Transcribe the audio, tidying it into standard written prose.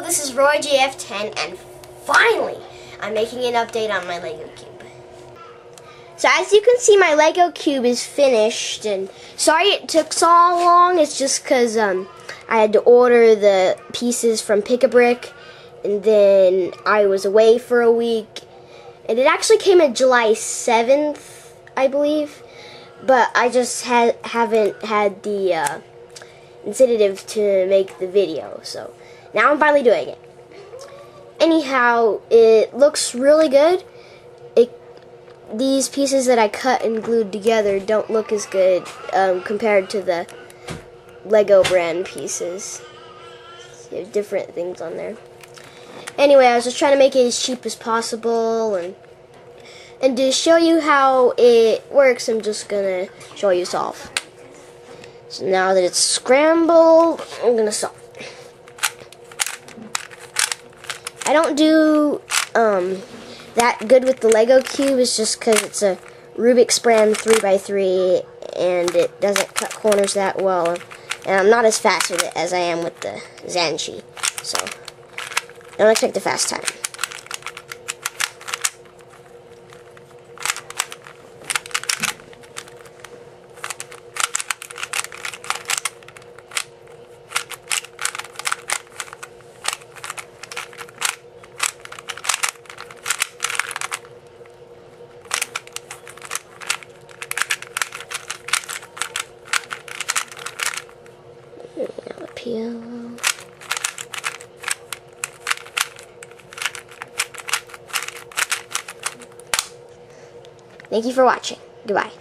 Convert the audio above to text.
this is Roy JF10, and finally, I'm making an update on my Lego cube. So as you can see, my Lego cube is finished, and sorry it took so long. It's just because I had to order the pieces from Pick-a-Brick, and then I was away for a week, and it actually came in July 7th, I believe, but I just haven't had the incentive to make the video, so now I'm finally doing it. Anyhow, it looks really good. These pieces that I cut and glued together don't look as good compared to the Lego brand pieces. You have different things on there. Anyway, I was just trying to make it as cheap as possible, and to show you how it works, I'm just gonna show you solve. So now that it's scrambled, I'm gonna solve. I don't do that good with the Lego cube. It's just because it's a Rubik's brand 3x3 and it doesn't cut corners that well, and I'm not as fast with it as I am with the Zanchi, so don't expect a fast time. Peel. Thank you for watching. Goodbye.